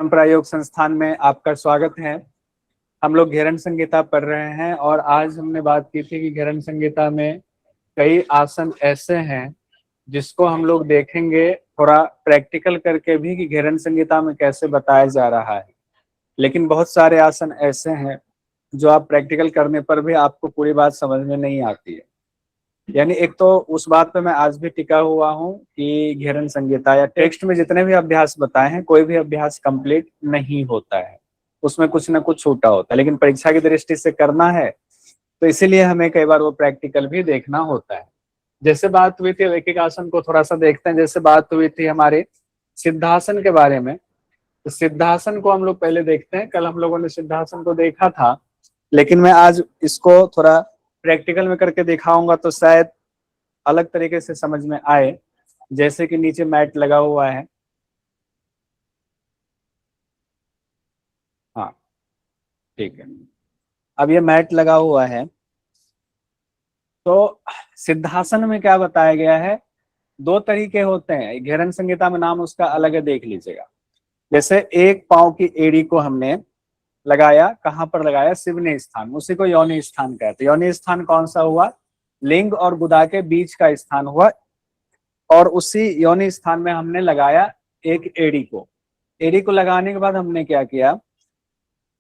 परंपरा योग संस्थान में आपका स्वागत है। हम लोग घेरन संहिता पढ़ रहे हैं और आज हमने बात की थी कि घेरन संहिता में कई आसन ऐसे हैं जिसको हम लोग देखेंगे थोड़ा प्रैक्टिकल करके भी कि घेरन संहिता में कैसे बताया जा रहा है। लेकिन बहुत सारे आसन ऐसे हैं जो आप प्रैक्टिकल करने पर भी आपको पूरी बात समझ में नहीं आती है। यानी एक तो उस बात पे मैं आज भी टिका हुआ हूँ कि घेरन संहिता या टेक्स्ट में जितने भी अभ्यास बताए हैं कोई भी अभ्यास कंप्लीट नहीं होता है, उसमें कुछ ना कुछ छूटा होता है। लेकिन परीक्षा की दृष्टि से करना है तो इसीलिए हमें कई बार वो प्रैक्टिकल भी देखना होता है। जैसे बात हुई थी, एक एक आसन को थोड़ा सा देखते हैं। जैसे बात हुई थी हमारे सिद्धासन के बारे में, तो सिद्धासन को हम लोग पहले देखते हैं। कल हम लोगों ने सिद्धासन को देखा था, लेकिन मैं आज इसको थोड़ा प्रैक्टिकल में करके दिखाऊंगा तो शायद अलग तरीके से समझ में आए। जैसे कि नीचे मैट लगा हुआ है, हाँ ठीक है। अब ये मैट लगा हुआ है तो सिद्धासन में क्या बताया गया है, दो तरीके होते हैं। घेरन संहिता में नाम उसका अलग है, देख लीजिएगा। जैसे एक पांव की एड़ी को हमने लगाया, कहां पर लगाया, शिवने स्थान, उसी को योनि स्थान कहते हैं। योनि स्थान कौन सा हुआ, लिंग और गुदा के बीच का स्थान हुआ। और उसी योनि स्थान में हमने लगाया एक एड़ी को। एड़ी को लगाने के बाद हमने क्या किया,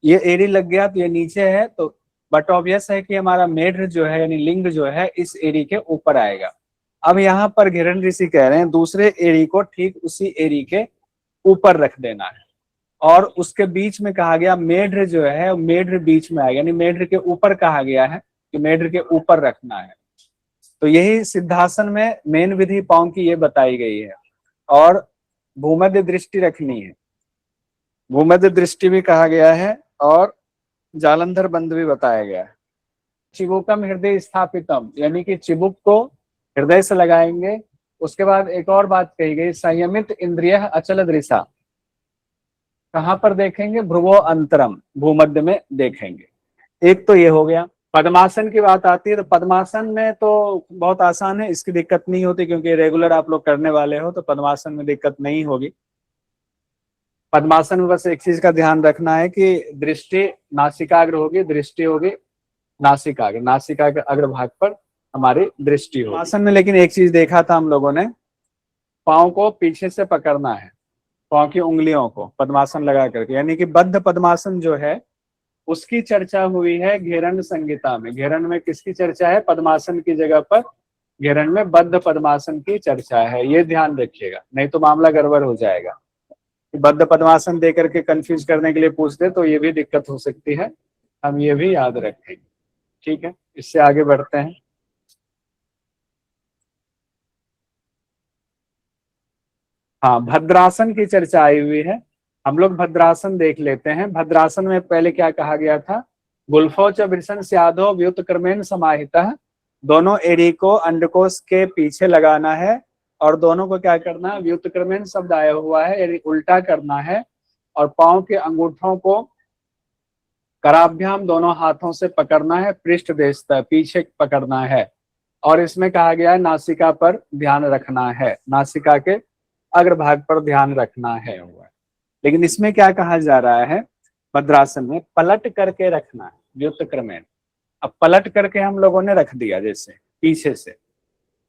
ये एड़ी लग गया तो ये नीचे है, तो बट ऑब्वियस है कि हमारा मेढ्र जो है यानी लिंग जो है इस एड़ी के ऊपर आएगा। अब यहाँ पर घेरन ऋषि कह रहे हैं दूसरे एड़ी को ठीक उसी एड़ी के ऊपर रख देना है। और उसके बीच में कहा गया मेढ्र जो है मेढ्र बीच में आएगा, यानी मेढ्र के ऊपर कहा गया है कि मेढ्र के ऊपर रखना है। तो यही सिद्धासन में मेन विधि पांव की ये बताई गई है। और भूमध्य दृष्टि रखनी है, भूमध्य दृष्टि भी कहा गया है और जालंधर बंद भी बताया गया है। चिबुकम हृदय स्थापितम, यानी कि चिबुक को हृदय से लगाएंगे। उसके बाद एक और बात कही गई, संयमित इंद्रिय अचल दृशा, कहां पर देखेंगे, भ्रुवो अंतरम, भूमध्य में देखेंगे। एक तो ये हो गया। पद्मासन की बात आती है तो पद्मासन में तो बहुत आसान है, इसकी दिक्कत नहीं होती क्योंकि रेगुलर आप लोग करने वाले हो, तो पद्मासन में दिक्कत नहीं होगी। पद्मासन में बस एक चीज का ध्यान रखना है कि दृष्टि नासिकाग्र होगी, दृष्टि होगी नासिकाग्र, नासिका के अग्रभाग पर हमारी दृष्टि होगी। पद्मासन में लेकिन एक चीज देखा था हम लोगों ने, पाँव को पीछे से पकड़ना है, पाँव की उंगलियों को पद्मासन लगा करके, यानी कि बद्ध पद्मासन जो है उसकी चर्चा हुई है घेरन संहिता में। घेरन में किसकी चर्चा है, पद्मासन की जगह पर घेरन में बद्ध पद्मासन की चर्चा है। ये ध्यान रखिएगा, नहीं तो मामला गड़बड़ हो जाएगा। बद्ध पद्मासन दे करके कंफ्यूज करने के लिए पूछते तो ये भी दिक्कत हो सकती है, हम ये भी याद रखेंगे। ठीक है, इससे आगे बढ़ते हैं। हाँ, भद्रासन की चर्चा आई हुई है, हम लोग भद्रासन देख लेते हैं। भद्रासन में पहले क्या कहा गया था, गुल्फो च वृषण स्यादो व्युत क्रमेण समाहितः, दोनों एड़ी को अंडकोश के पीछे लगाना है और दोनों को क्या करना है, व्युत क्रमेण शब्द आया हुआ है यानी उल्टा करना है। और पांव के अंगूठों को कराभ्याम दोनों हाथों से पकड़ना है, पृष्ठ देश तक पीछे पकड़ना है। और इसमें कहा गया है नासिका पर ध्यान रखना है, नासिका के अग्रभाग पर ध्यान रखना है हुआ। लेकिन इसमें क्या कहा जा रहा है, भद्रासन में पलट करके रखना है व्युत क्रमेण। अब पलट करके हम लोगों ने रख दिया जैसे पीछे से,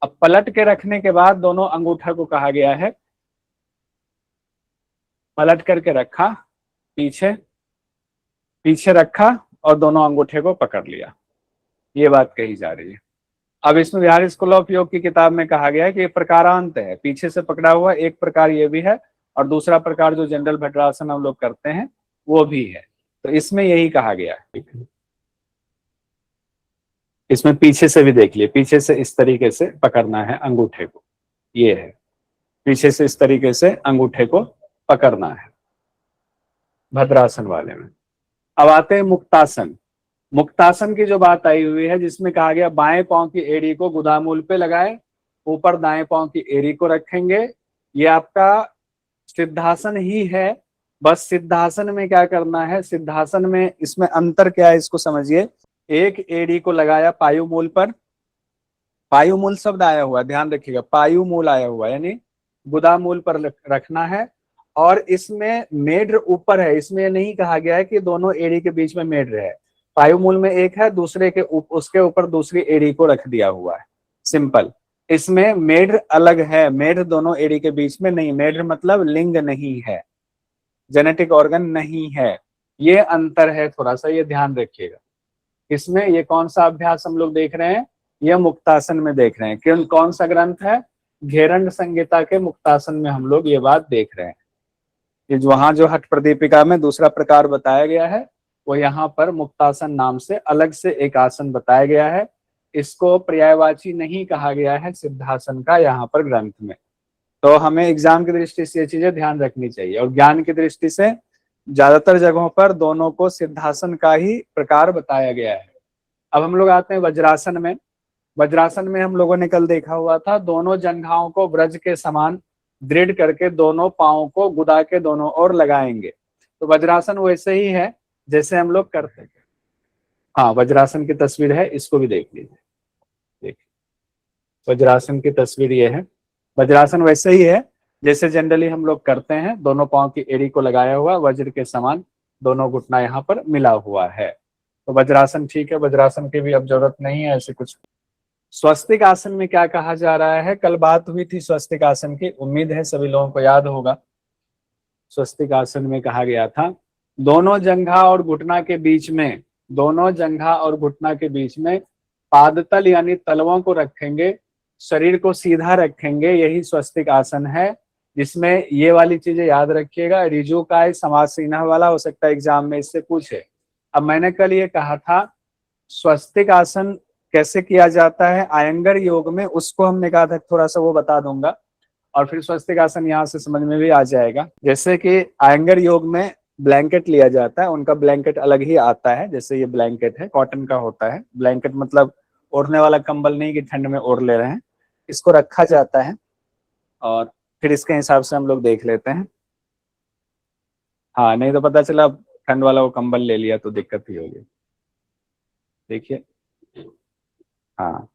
अब पलट के रखने के बाद दोनों अंगूठा को कहा गया है पलट करके रखा, पीछे पीछे रखा और दोनों अंगूठे को पकड़ लिया, ये बात कही जा रही है। अब इसमें बिहार स्कूल ऑफ योग की किताब में कहा गया है कि ये प्रकारांत है, पीछे से पकड़ा हुआ एक प्रकार ये भी है और दूसरा प्रकार जो जनरल भद्रासन हम लोग करते हैं वो भी है। तो इसमें यही कहा गया है। इसमें पीछे से भी देख लिए, पीछे से इस तरीके से पकड़ना है अंगूठे को, ये है पीछे से इस तरीके से अंगूठे को पकड़ना है भद्रासन वाले में। अब आते हैं मुक्तासन। मुक्तासन की जो बात आई हुई है जिसमें कहा गया बाएं पांव की एड़ी को गुदामूल पे लगाए, ऊपर दाएं पांव की एड़ी को रखेंगे। ये आपका सिद्धासन ही है, बस सिद्धासन में क्या करना है, सिद्धासन में इसमें अंतर क्या है इसको समझिए। एक एड़ी को लगाया पायुमूल पर, पायुमूल शब्द आया हुआ ध्यान रखिएगा, पायुमूल आया हुआ यानी गुदामूल पर रखना है। और इसमें मेढ्र ऊपर है, इसमें नहीं कहा गया है कि दोनों एड़ी के बीच में मेढ्र है। वायुमूल में एक है, दूसरे के उसके ऊपर दूसरी एड़ी को रख दिया हुआ है, सिंपल। इसमें मेढ्र अलग है, मेढ्र दोनों एड़ी के बीच में नहीं, मेढ्र मतलब लिंग नहीं है, जेनेटिक ऑर्गन नहीं है, ये अंतर है, थोड़ा सा ये ध्यान रखिएगा। इसमें ये कौन सा अभ्यास हम लोग देख रहे हैं, ये मुक्तासन में देख रहे हैं। कौन सा ग्रंथ है, घेरंड संहिता के मुक्तासन में हम लोग ये बात देख रहे हैं कि वहां जो हठ प्रदीपिका में दूसरा प्रकार बताया गया है, वो यहाँ पर मुक्तासन नाम से अलग से एक आसन बताया गया है। इसको पर्यायवाची नहीं कहा गया है सिद्धासन का यहाँ पर ग्रंथ में। तो हमें एग्जाम की दृष्टि से ये चीजें ध्यान रखनी चाहिए, और ज्ञान की दृष्टि से ज्यादातर जगहों पर दोनों को सिद्धासन का ही प्रकार बताया गया है। अब हम लोग आते हैं वज्रासन में। वज्रासन में हम लोगों ने कल देखा हुआ था, दोनों जंघाओं को ब्रज के समान दृढ़ करके दोनों पांवों को गुदा के दोनों ओर लगाएंगे। तो वज्रासन वैसे ही है जैसे हम लोग करते हैं। हाँ, वज्रासन की तस्वीर है, इसको भी देख लीजिए। देखिए, वज्रासन की तस्वीर ये है। वज्रासन वैसे ही है जैसे जनरली हम लोग करते हैं, दोनों पांव की एड़ी को लगाया हुआ, वज्र के समान दोनों घुटना यहाँ पर मिला हुआ है। तो वज्रासन ठीक है, वज्रासन की भी अब जरूरत नहीं है ऐसे कुछ। स्वस्तिक आसन में क्या कहा जा रहा है, कल बात हुई थी स्वस्तिक आसन की, उम्मीद है सभी लोगों को याद होगा। स्वस्तिक आसन में कहा गया था, दोनों जंघा और घुटना के बीच में, दोनों जंघा और घुटना के बीच में पादतल यानी तलवों को रखेंगे, शरीर को सीधा रखेंगे, यही स्वस्तिक आसन है। जिसमें ये वाली चीजें याद रखिएगा, ऋजुकाय समासीना वाला हो सकता है एग्जाम में इससे पूछे। अब मैंने कल ये कहा था स्वस्तिक आसन कैसे किया जाता है आयंगर योग में, उसको हमने कहा था थोड़ा सा वो बता दूंगा, और फिर स्वस्तिक आसन यहाँ से समझ में भी आ जाएगा। जैसे कि आयंगर योग में ब्लैंकेट लिया जाता है, उनका ब्लैंकेट अलग ही आता है। जैसे ये ब्लैंकेट है, कॉटन का होता है ब्लैंकेट, मतलब ओढ़ने वाला कंबल नहीं कि ठंड में ओढ़ ले रहे हैं, इसको रखा जाता है और फिर इसके हिसाब से हम लोग देख लेते हैं। हाँ, नहीं तो पता चला ठंड वाला वो कंबल ले लिया तो दिक्कत ही होगी। देखिए, हाँ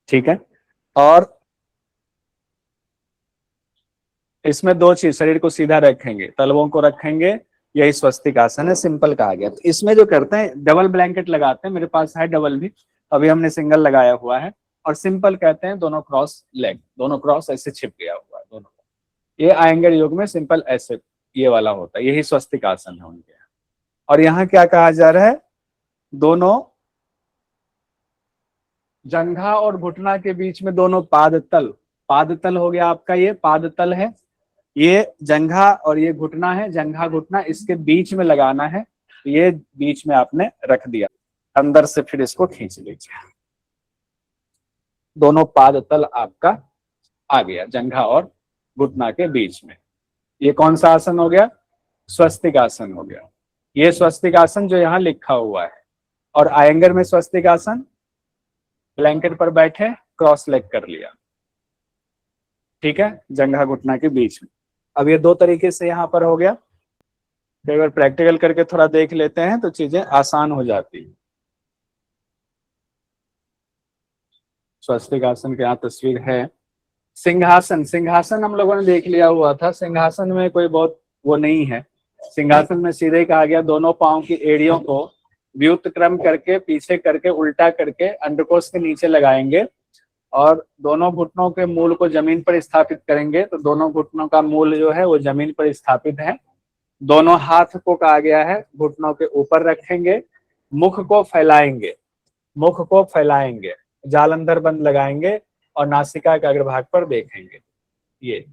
ठीक है। और इसमें दो चीज, शरीर को सीधा रखेंगे, तलवों को रखेंगे, यही स्वस्तिक आसन है, सिंपल कहा गया। तो इसमें जो करते हैं डबल ब्लैंकेट लगाते हैं, मेरे पास है डबल भी, अभी हमने सिंगल लगाया हुआ है, और सिंपल कहते हैं दोनों क्रॉस लेग, दोनों क्रॉस ऐसे छिप गया हुआ है दोनों। ये आयंगर योग में सिंपल ऐसे ये वाला होता है, यही स्वस्तिक आसन है उनके। और यहाँ क्या कहा जा रहा है, दोनों जंघा और घुटना के बीच में दोनों पादतल, पादतल हो गया आपका, ये पादतल है, ये जंघा और ये घुटना है, जंघा घुटना इसके बीच में लगाना है। ये बीच में आपने रख दिया, अंदर से फिर इसको खींच लीजिए, दोनों पादतल आपका आ गया जंघा और घुटना के बीच में। ये कौन सा आसन हो गया, स्वस्तिक आसन हो गया। ये स्वस्तिक आसन जो यहाँ लिखा हुआ है। और आयंगर में स्वस्तिक आसन, ब्लैंकेट पर बैठे, क्रॉस लेग कर लिया, ठीक है, जंघा घुटना के बीच में। अब ये दो तरीके से यहाँ पर हो गया। तो अगर प्रैक्टिकल करके थोड़ा देख लेते हैं तो चीजें आसान हो जाती है। स्वस्तिक आसन की यहाँ तस्वीर है। सिंहासन, सिंहासन हम लोगों ने देख लिया हुआ था, सिंहासन में कोई बहुत वो नहीं है। सिंहासन में सीधे ही कहा गया, दोनों पांव की एड़ियों को व्युत्त क्रम करके पीछे करके उल्टा करके अंडकोश के नीचे लगाएंगे, और दोनों घुटनों के मूल को जमीन पर स्थापित करेंगे। तो दोनों घुटनों का मूल जो है वो जमीन पर स्थापित है। दोनों हाथ को कहा गया है घुटनों के ऊपर रखेंगे, मुख को फैलाएंगे, मुख को फैलाएंगे, जालंधर बंद लगाएंगे और नासिका के अग्रभाग पर देखेंगे। ये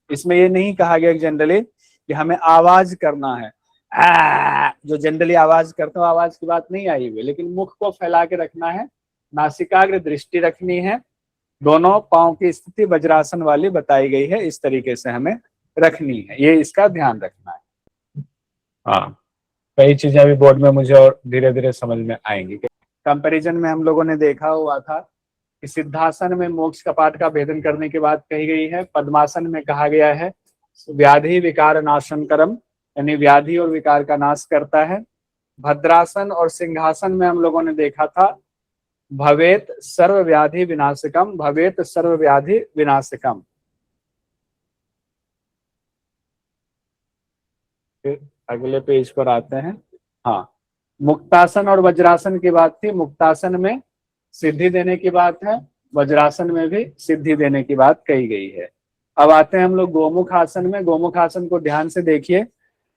इसमें ये नहीं कहा गया जनरली कि हमें आवाज करना है, जो जनरली आवाज करते हो, आवाज की बात नहीं आई हुई, लेकिन मुख को फैला के रखना है, नासिकाग्र दृष्टि रखनी है, दोनों पांव की स्थिति वज्रासन वाली बताई गई है, इस तरीके से हमें रखनी है, ये इसका ध्यान रखना है। हाँ, कई चीजें अभी बोर्ड में मुझे और धीरे धीरे समझ में आएंगी। कंपैरिजन में हम लोगों ने देखा हुआ था कि सिद्धासन में मोक्ष कपाट का भेदन करने की बात कही गई है, पद्मासन में कहा गया है व्याधि विकार नाशन करम, यानी व्याधि और विकार का नाश करता है। भद्रासन और सिंहासन में हम लोगों ने देखा था भवेत सर्व व्याधि विनाशकम, भवेत सर्व व्याधि विनाशकम, फिर अगले पेज पर आते हैं। हाँ, मुक्तासन और वज्रासन की बात थी। मुक्तासन में सिद्धि देने की बात है, वज्रासन में भी सिद्धि देने की बात कही गई है। अब आते हैं हम लोग गोमुख आसन में। गोमुख आसन को ध्यान से देखिए,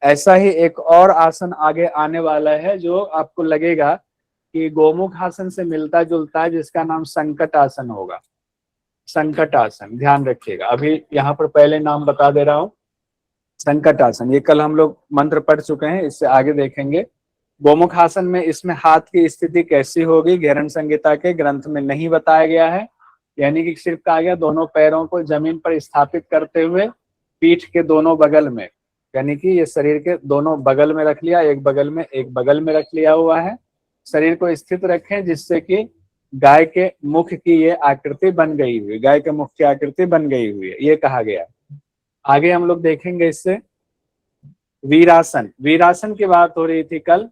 ऐसा ही एक और आसन आगे आने वाला है जो आपको लगेगा कि गोमुख आसन से मिलता जुलता है, जिसका नाम संकट आसन होगा। संकट आसन ध्यान रखिएगा, अभी यहाँ पर पहले नाम बता दे रहा हूं। संकट आसन, ये कल हम लोग मंत्र पढ़ चुके हैं, इससे आगे देखेंगे। गोमुख आसन में इसमें हाथ की स्थिति कैसी होगी, घेरन संहिता के ग्रंथ में नहीं बताया गया है। यानी कि सिर्फ कहा गया दोनों पैरों को जमीन पर स्थापित करते हुए पीठ के दोनों बगल में, यानी कि ये शरीर के दोनों बगल में रख लिया, एक बगल में एक बगल में रख लिया हुआ है। शरीर को स्थित रखें जिससे कि गाय के मुख की ये आकृति बन गई हुई, गाय के मुख की आकृति बन गई हुई है, ये कहा गया। आगे हम लोग देखेंगे इससे वीरासन। वीरासन की बात हो रही थी कल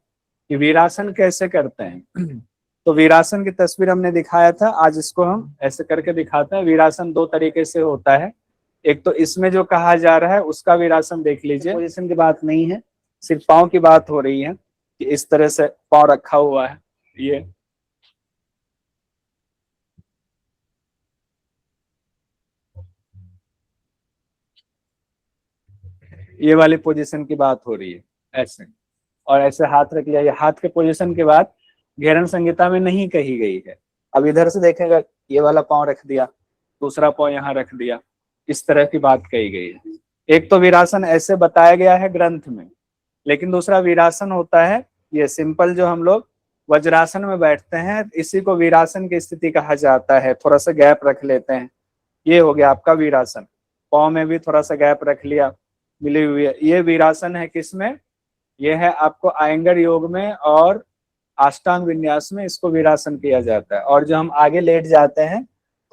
कि वीरासन कैसे करते हैं। तो वीरासन की तस्वीर हमने दिखाया था, आज इसको हम ऐसे करके दिखाते हैं। वीरासन दो तरीके से होता है, एक तो इसमें जो कहा जा रहा है उसका वीरासन देख लीजिए। पोजीशन की बात नहीं है, सिर्फ पांव की बात हो रही है कि इस तरह से पांव रखा हुआ है। ये वाली पोजीशन की बात हो रही है, ऐसे और ऐसे हाथ रख लिया। ये हाथ के पोजीशन के बाद घेरन संहिता में नहीं कही गई है। अब इधर से देखेगा, ये वाला पांव रख दिया, दूसरा पांव यहाँ रख दिया, इस तरह की बात कही गई है। एक तो वीरासन ऐसे बताया गया है ग्रंथ में, लेकिन दूसरा वीरासन होता है ये सिंपल जो हम लोग वज्रासन में बैठते हैं, इसी को वीरासन की स्थिति कहा जाता है। थोड़ा सा गैप रख लेते हैं, ये हो गया आपका वीरासन। पाँव में भी थोड़ा सा गैप रख लिया, मिली हुई है। ये वीरासन है किसमें, ये है आपको आयंगर योग में और अष्टांग विन्यास में इसको वीरासन किया जाता है। और जो हम आगे लेट जाते हैं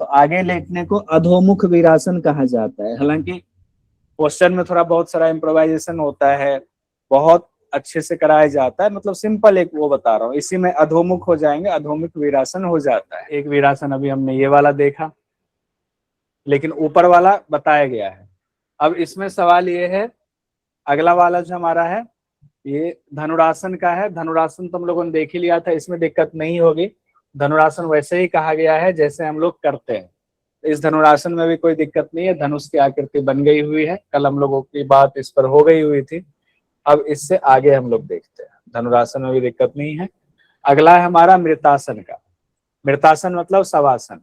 तो आगे लेटने को अधोमुख वीरासन कहा जाता है। हालांकि क्वेश्चन में थोड़ा बहुत सारा इम्प्रोवाइजेशन होता है, बहुत अच्छे से कराया जाता है, मतलब सिंपल एक वो बता रहा हूँ, इसी में अधोमुख हो जाएंगे, अधोमुख वीरासन हो जाता है। एक वीरासन अभी हमने ये वाला देखा, लेकिन ऊपर वाला बताया गया है। अब इसमें सवाल ये है, अगला वाला जो हमारा है ये धनुरासन का है। धनुरासन तो हम लोगों ने देख ही लिया था, इसमें दिक्कत नहीं होगी। धनुरासन वैसे ही कहा गया है जैसे हम लोग करते हैं, इस धनुरासन में भी कोई दिक्कत नहीं है। धनुष की आकृति बन गई हुई है, कल हम लोगों की बात इस पर हो गई हुई थी। अब इससे आगे हम लोग देखते हैं, धनुरासन में भी दिक्कत नहीं है। अगला है हमारा मृतासन का। मृतासन मतलब शवासन।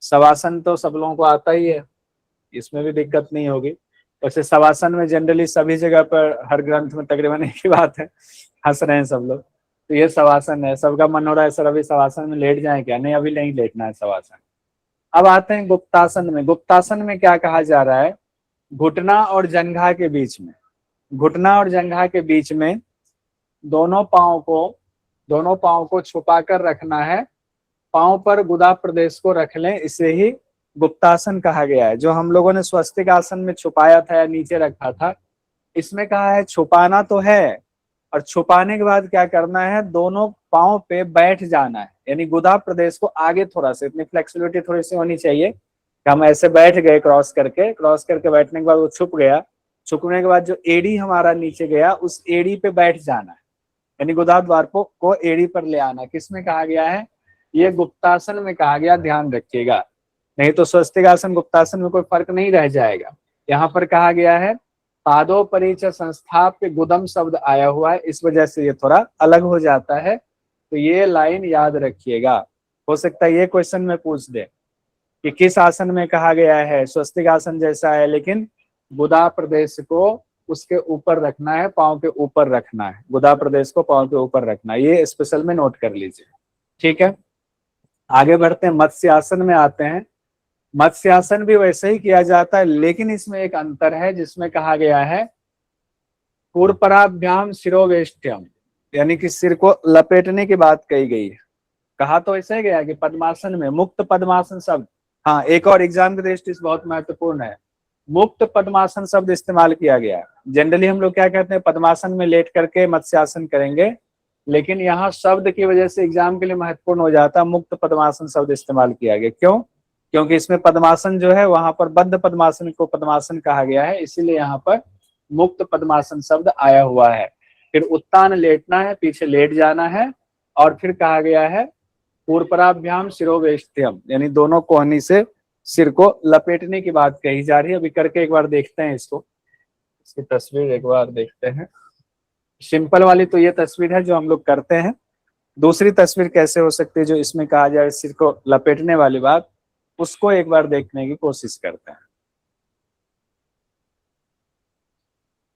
शवासन तो सब लोगों को आता ही है, इसमें भी दिक्कत नहीं होगी। वैसे शवासन में जनरली सभी जगह पर हर ग्रंथ में तकरीबन एक ही बात है, हंस रहे हैं सब लोग। तो ये शवासन है, सबका मन हो रहा है सर अभी शवासन में लेट जाए क्या, नहीं अभी नहीं लेटना है शवासन। अब आते हैं गुप्तासन में। गुप्तासन में क्या कहा जा रहा है, घुटना और जंघा के बीच में, घुटना और जंघा के बीच में दोनों पाँव को छुपा कर रखना है। पाँव पर गुदा प्रदेश को रख लें, इसे ही गुप्तासन कहा गया है। जो हम लोगों ने स्वस्तिक आसन में छुपाया था या नीचे रखा था, इसमें कहा है छुपाना तो है, और छुपाने के बाद क्या करना है, दोनों पाँव पे बैठ जाना है। यानी गुदा प्रदेश को आगे थोड़ा सा, इतनी फ्लेक्सिबिलिटी थोड़ी सी होनी चाहिए कि हम ऐसे बैठ गए क्रॉस करके बैठने के बाद वो छुप गया, छुपने के बाद जो एड़ी हमारा नीचे गया उस एड़ी पे बैठ जाना है। यानी गुदा द्वार को एड़ी पर ले आना। किसमें कहा गया है, ये गुप्तासन में कहा गया, ध्यान रखिएगा। नहीं तो स्वस्तिक आसन गुप्तासन में कोई फर्क नहीं रह जाएगा। यहाँ पर कहा गया है पादों परिच संस्थाप्य गुदम शब्द आया हुआ है, इस वजह से ये थोड़ा अलग हो जाता है। तो ये लाइन याद रखिएगा, हो सकता है ये क्वेश्चन में पूछ दे कि किस आसन में कहा गया है, स्वस्तिक आसन जैसा है लेकिन गुदा प्रदेश को उसके ऊपर रखना है, पाँव के ऊपर रखना है, गुदा प्रदेश को पाँव के ऊपर रखना है, ये स्पेशल में नोट कर लीजिए। ठीक है, आगे बढ़ते हैं, मत्स्य आसन में आते हैं। मत्स्य आसन भी वैसे ही किया जाता है, लेकिन इसमें एक अंतर है जिसमें कहा गया है पूर्वपराभ्याम शिरोवेष्ट्यम, यानी कि सिर को लपेटने की बात कही गई है। कहा तो ऐसे गया कि पद्मासन में, मुक्त पद्मासन शब्द, हाँ एक और एग्जाम की दृष्टि से बहुत महत्वपूर्ण है, मुक्त पद्मासन शब्द इस्तेमाल किया गया है। जनरली हम लोग क्या कहते हैं, पद्मासन में लेट करके मत्स्यासन करेंगे, लेकिन यहाँ शब्द की वजह से एग्जाम के लिए महत्वपूर्ण हो जाता है, मुक्त पद्मासन शब्द इस्तेमाल किया गया। क्यों, क्योंकि इसमें पद्मासन जो है वहां पर बद्ध पद्मासन को पद्मासन कहा गया है, इसीलिए यहाँ पर मुक्त पद्मासन शब्द आया हुआ है। फिर उत्तान लेटना है, पीछे लेट जाना है, और फिर कहा गया है पूर्वपराभ्याम शिरोवेष्टियम, यानी दोनों कोहनी से सिर को लपेटने की बात कही जा रही है। अभी करके एक बार देखते हैं इसको, इसकी तस्वीर एक बार देखते हैं। सिंपल वाली तो ये तस्वीर है जो हम लोग करते हैं, दूसरी तस्वीर कैसे हो सकती है जो इसमें कहा जाए सिर को लपेटने वाली बात, उसको एक बार देखने की कोशिश करते हैं।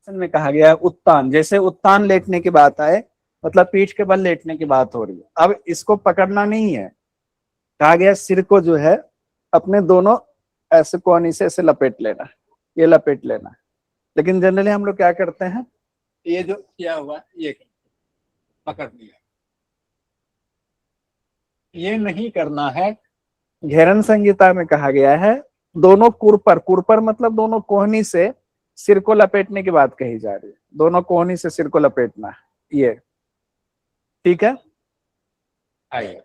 में कहा गया है उत्तान, जैसे उत्तान लेटने की बात आए, मतलब पीठ के बल लेटने की बात हो रही है। अब इसको पकड़ना नहीं है, कहा गया सिर को जो है अपने दोनों ऐसे कोहनी से ऐसे लपेट लेना है, ये लपेट लेना है। लेकिन जनरली हम लोग क्या करते हैं, ये जो किया हुआ ये पकड़ लिया, ये नहीं करना है। घेरन संहिता में कहा गया है दोनों कुरपर, कुरपर मतलब दोनों कोहनी से सिर को लपेटने की बात कही जा रही है, दोनों कोहनी से सिर को लपेटना है, ये ठीक है। आइए,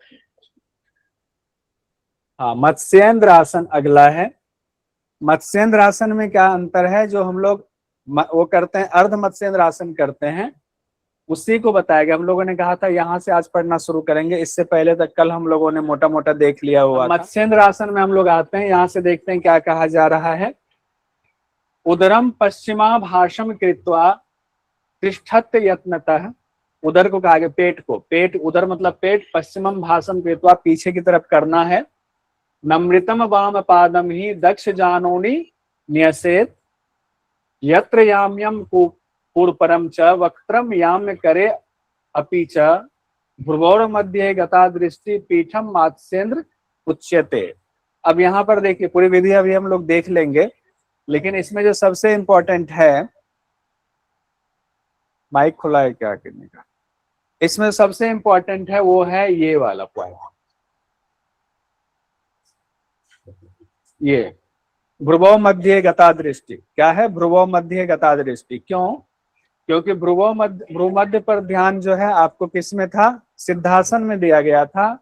हाँ मत्स्येंद्र आसन अगला है। मत्स्येंद्र आसन में क्या अंतर है, जो हम लोग वो करते हैं अर्ध मत्स्येंद्र आसन करते हैं, उसी को बताया गया। हम लोगों ने कहा था यहाँ से आज पढ़ना शुरू करेंगे, इससे पहले तक कल हम लोगों ने मोटा मोटा देख लिया हुआ। मत्स्येंद्र आसन में हम लोग आते हैं, यहाँ से देखते हैं क्या कहा जा रहा है। उदरम पश्चिमा भाषम कृत्वा तिष्ठत यत्नतः, उदर को कहा गया पेट को, पेट उदर मतलब पेट, पश्चिमम भाषम कृत्वा पीछे की तरफ करना है। नमृतम वाम पादम ही दक्ष जानोनी न्यसेत, यत्र याम्यम पूर्वपरम च वक्त्रम याम्य करे अपि च, भ्रुवोर मध्य गता दृष्टि पीठम मत्स्येंद्र उच्यते। अब यहाँ पर देखिए पूरी विधि अभी हम लोग देख लेंगे, लेकिन इसमें जो सबसे इंपॉर्टेंट है, माइक खुला है क्या करने का, इसमें सबसे इंपॉर्टेंट है वो है ये वाला पॉइंट, ये भ्रुवो मध्य गता दृष्टि। क्या है भ्रुवो मध्य गता दृष्टि, क्यों? क्योंकि भ्रूमध्य पर ध्यान जो है आपको किस में था, सिद्धासन में दिया गया था,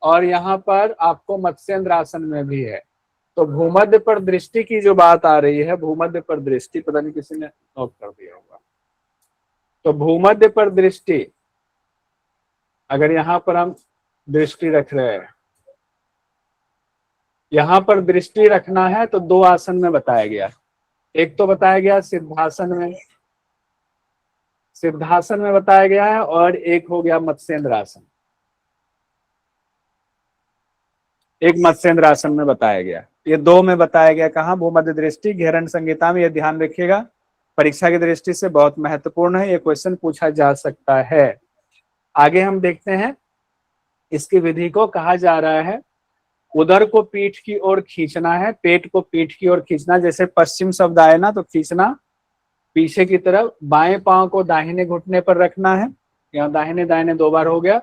और यहाँ पर आपको मत्स्येंद्र आसन में भी है। तो भूमध्य पर दृष्टि की जो बात आ रही है, भूमध्य पर दृष्टि, पता नहीं किसी ने नोट कर दिया होगा, तो भूमध्य पर दृष्टि, अगर यहाँ पर हम दृष्टि रख रहे हैं, यहाँ पर दृष्टि रखना है तो दो आसन में बताया गया। एक तो बताया गया सिद्धासन में, सिद्धासन में बताया गया है, और एक हो गया मत्स्येंद्र आसन, एक मत्स्येंद्र आसन में बताया गया। ये दो में बताया गया कहाँ, भूमध्य दृष्टि घेरन संहिता में। ये ध्यान रखिएगा, परीक्षा की दृष्टि से बहुत महत्वपूर्ण है, ये क्वेश्चन पूछा जा सकता है। आगे हम देखते हैं इसकी विधि को। कहा जा रहा है उदर को पीठ की ओर खींचना है, पेट को पीठ की ओर खींचना, जैसे पश्चिम शब्द आए ना तो खींचना पीछे की तरफ। बाएं पांव को दाहिने घुटने पर रखना है, यहाँ दाहिने दाहिने दो बार हो गया,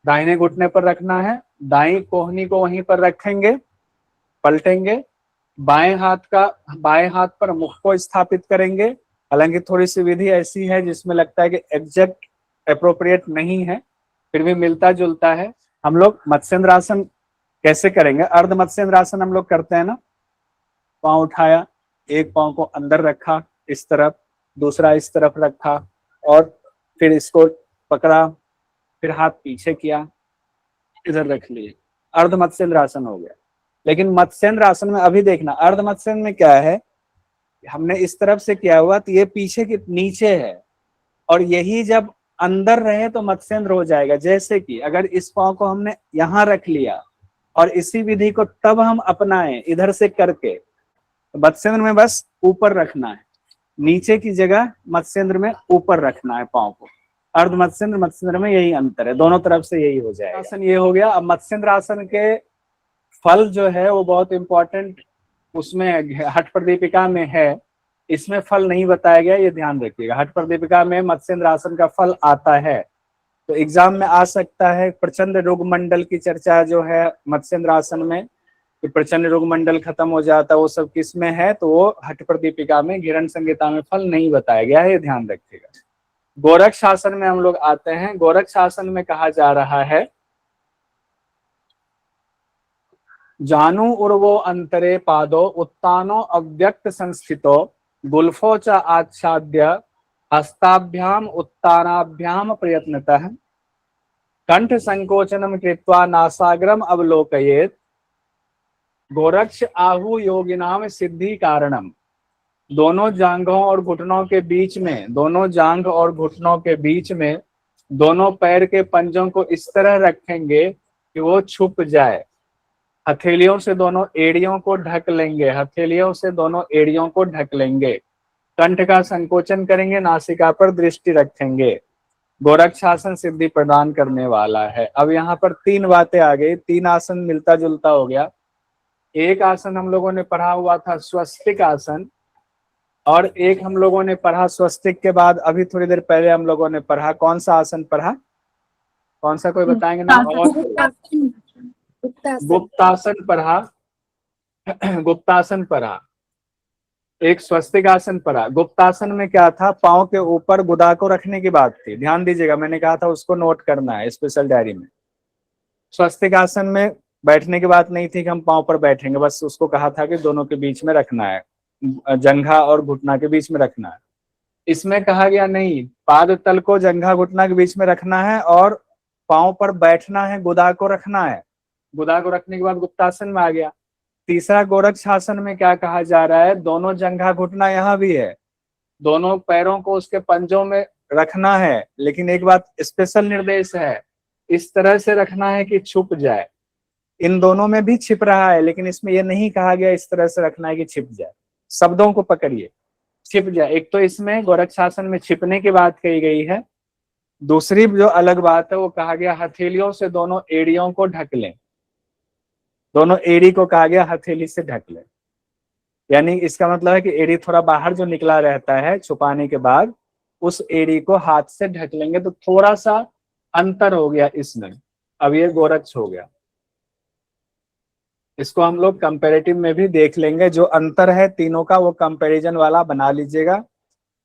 दाहिने घुटने पर रखना है। दाई कोहनी को वहीं पर रखेंगे, पलटेंगे, बाएं हाथ पर मुख को स्थापित करेंगे। हालांकि थोड़ी सी विधि ऐसी है जिसमें लगता है कि एग्जैक्ट अप्रोप्रिएट नहीं है, फिर भी मिलता जुलता है। हम लोग मत्स्येंद्र आसन कैसे करेंगे, अर्ध मत्स्येंद्र आसन हम लोग करते हैं ना, पांव उठाया, एक पांव को अंदर रखा इस तरफ, दूसरा इस तरफ रखा, और फिर इसको पकड़ा, फिर हाथ पीछे किया, इधर रख लिए, अर्ध मत्स्येंद्र आसन हो गया। लेकिन मत्स्येंद्र आसन में अभी देखना, अर्ध मत्स्येंद्र में क्या है, हमने इस तरफ से किया हुआ तो ये पीछे के नीचे है, और यही जब अंदर रहे तो मत्स्येंद्र हो जाएगा। जैसे कि अगर इस पांव को हमने यहाँ रख लिया और इसी विधि को तब हम अपनाएं इधर से करके, तो मत्स्येंद्र में बस ऊपर रखना है, नीचे की जगह मत्स्येंद्र में ऊपर रखना है पांव को। अर्ध मत्स्येंद्र मत्स्येंद्र में यही अंतर है, दोनों तरफ से यही हो जाएगा। आसन ये हो गया। अब मत्स्येंद्र आसन के फल जो है वो बहुत इंपॉर्टेंट उसमें हठ प्रदीपिका में है, इसमें फल नहीं बताया गया, ये ध्यान रखिएगा। हठ प्रदीपिका में मत्स्येंद्र आसन का फल आता है, तो एग्जाम में आ सकता है। प्रचंड रोग मंडल की चर्चा जो है मत्स्येंद्र आसन में, कि प्रचंड रोग मंडल खत्म हो जाता है, वो सब किस में है, तो वो हठ प्रदीपिका में, घेरन संहिता में फल नहीं बताया गया है, ये ध्यान रखिएगा। गोरक्ष आसन में हम लोग आते हैं। गोरक्ष आसन में कहा जा रहा है जानू उर्वो अंतरे पादो उत्तानो अव्यक्त संस्थितो गुल्फो च आच्छाद्य हस्ताभ्याम उत्तानाभ्याम प्रयत्नतः कंठ संकोचनम कृत्वा नासाग्रम अवलोकयेत गोरक्ष आहु योगिनाम सिद्धि कारणम। दोनों जांघों और घुटनों के बीच में, दोनों जांघ और घुटनों के बीच में दोनों पैर के पंजों को इस तरह रखेंगे कि वो छुप जाए। हथेलियों से दोनों एड़ियों को ढक लेंगे, हथेलियों से दोनों एड़ियों को ढक लेंगे। कंठ का संकोचन करेंगे, नासिका पर दृष्टि रखेंगे। गोरक्षासन सिद्धि प्रदान करने वाला है। अब यहाँ पर तीन बातें आ गई, तीन आसन मिलता जुलता हो गया। एक आसन हम लोगों ने पढ़ा हुआ था स्वस्तिक आसन, और एक हम लोगों ने पढ़ा स्वस्तिक के बाद अभी थोड़ी देर पहले हम लोगों ने पढ़ा, कौन सा आसन पढ़ा, कौन सा, कोई बताएंगे ना? और गुप्तासन पढ़ा, गुप्तासन पढ़ा, एक स्वस्तिक आसन पढ़ा। गुप्तासन में क्या था, पांव के ऊपर गुदा को रखने की बात थी, ध्यान दीजिएगा, मैंने कहा था उसको नोट करना है स्पेशल डायरी में। स्वस्तिक आसन में बैठने की बात नहीं थी कि हम पांव पर बैठेंगे, बस उसको कहा था कि दोनों के बीच में रखना है, जंघा और घुटना के बीच में रखना है। इसमें कहा गया नहीं, पाद तल को जंघा घुटना के बीच में रखना है और पांव पर बैठना है, गुदा को रखना है। गुदा को रखने के बाद गुप्तासन में आ गया। तीसरा गोरक्षासन में क्या कहा जा रहा है, दोनों जंघा घुटना यहाँ भी है, दोनों पैरों को उसके पंजों में रखना है, लेकिन एक बात स्पेशल निर्देश है, इस तरह से रखना है कि छुप जाए। इन दोनों में भी छिप रहा है, लेकिन इसमें यह नहीं कहा गया इस तरह से रखना है कि छिप जाए। शब्दों को पकड़िए, छिप जाए। एक तो इसमें गोरक्षासन में छिपने की बात कही गई है, दूसरी जो अलग बात है वो कहा गया हथेलियों से दोनों एड़ियों को ढक लें, दोनों एड़ी को कहा गया हथेली से ढक लें। यानी इसका मतलब है कि एड़ी थोड़ा बाहर जो निकला रहता है छुपाने के बाद, उस एड़ी को हाथ से ढक लेंगे, तो थोड़ा सा अंतर हो गया इसमें। अब ये गोरक्ष हो गया, इसको हम लोग कंपैरेटिव में भी देख लेंगे, जो अंतर है तीनों का वो कंपैरिजन वाला बना लीजिएगा।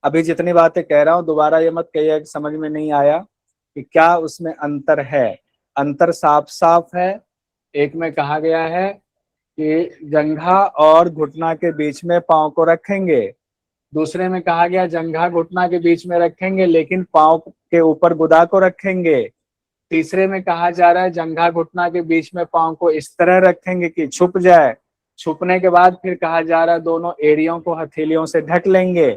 अभी जितनी बातें कह रहा हूं दोबारा ये मत कहिए कि समझ में नहीं आया कि क्या उसमें अंतर है। अंतर साफ साफ है। एक में कहा गया है कि जंघा और घुटना के बीच में पांव को रखेंगे, दूसरे में कहा गया जंघा घुटना के बीच में रखेंगे लेकिन पांव के ऊपर गुदा को रखेंगे, तीसरे में कहा जा रहा है जंघा घुटना के बीच में पांव को इस तरह रखेंगे कि छुप जाए। छुपने के बाद फिर कहा जा रहा है दोनों एड़ियों को हथेलियों से ढक लेंगे।